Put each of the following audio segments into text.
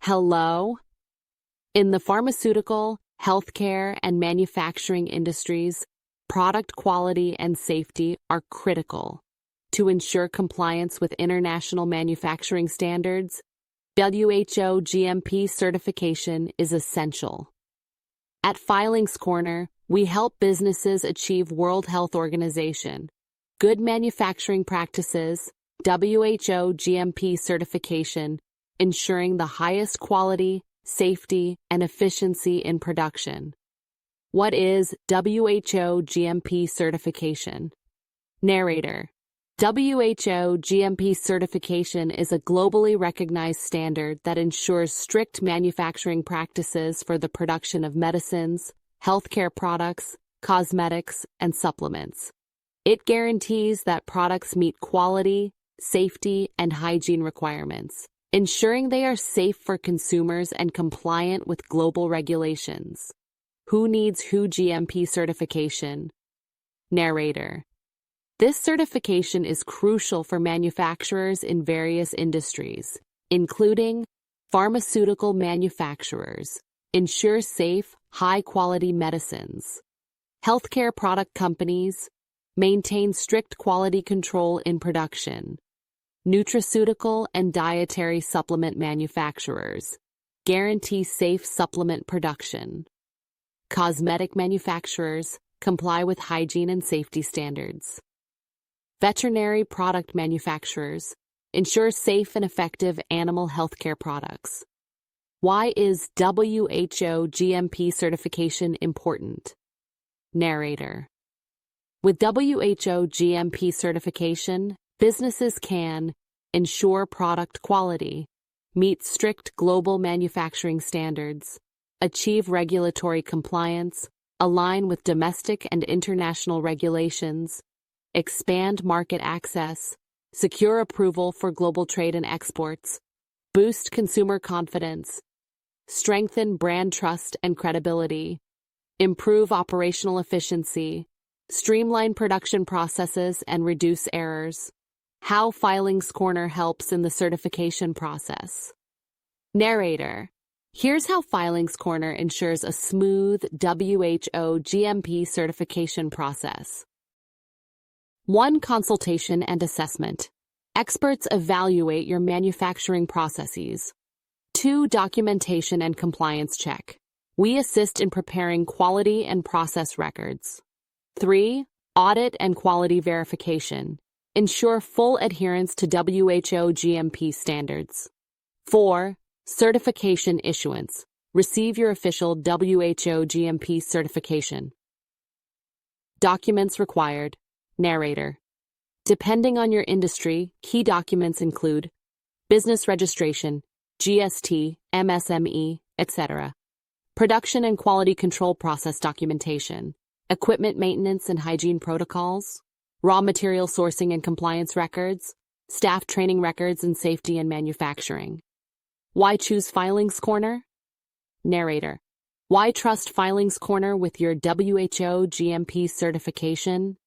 Hello? In the pharmaceutical, healthcare, and manufacturing industries, product quality and safety are critical. To ensure compliance with international manufacturing standards, WHO-GMP certification is essential. At Filings Corner, we help businesses achieve World Health Organization, Good Manufacturing Practices, WHO-GMP certification, ensuring the highest quality, safety, and efficiency in production. What is WHO-GMP certification? Narrator. WHO-GMP certification is a globally recognized standard that ensures strict manufacturing practices for the production of medicines, healthcare products, cosmetics, and supplements. It guarantees that products meet quality, safety, and hygiene requirements, ensuring they are safe for consumers and compliant with global regulations. Who needs WHO-GMP certification? Narrator. This certification is crucial for manufacturers in various industries, including pharmaceutical manufacturers, ensure safe, high-quality medicines. Healthcare product companies maintain strict quality control in production. Nutraceutical and dietary supplement manufacturers guarantee safe supplement production. Cosmetic manufacturers comply with hygiene and safety standards. Veterinary product manufacturers ensure safe and effective animal healthcare products. Why is WHO-GMP certification important? Narrator. With WHO-GMP certification, businesses can ensure product quality, meet strict global manufacturing standards, achieve regulatory compliance, align with domestic and international regulations, expand market access, secure approval for global trade and exports, boost consumer confidence, strengthen brand trust and credibility, improve operational efficiency, streamline production processes and reduce errors. How Filings Corner helps in the certification process. Narrator. Here's how Filings Corner ensures a smooth WHO-GMP certification process. 1. Consultation and assessment. Experts evaluate your manufacturing processes. 2. Documentation and compliance check. We assist in preparing quality and process records. 3. Audit and quality verification. Ensure full adherence to WHO-GMP standards. 4. Certification issuance. Receive your official WHO-GMP certification. Documents required. Narrator. Depending on your industry, key documents include business registration, GST, MSME, etc. Production and quality control process documentation, equipment maintenance and hygiene protocols, raw material sourcing and compliance records, staff training records and safety in manufacturing. Why choose Filings Corner? Narrator. Why trust Filings Corner with your WHO-GMP certification?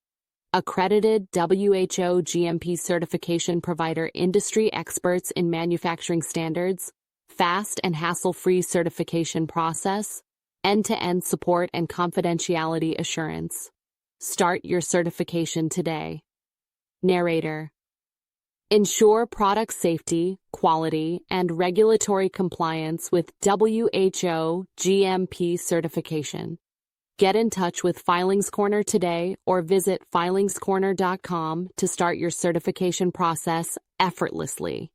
Accredited WHO-GMP certification provider, industry experts in manufacturing standards, fast and hassle-free certification process, end-to-end support and confidentiality assurance. Start your certification today. Narrator. Ensure product safety, quality, and regulatory compliance with WHO-GMP certification. Get in touch with Filings Corner today or visit filingscorner.com to start your certification process effortlessly.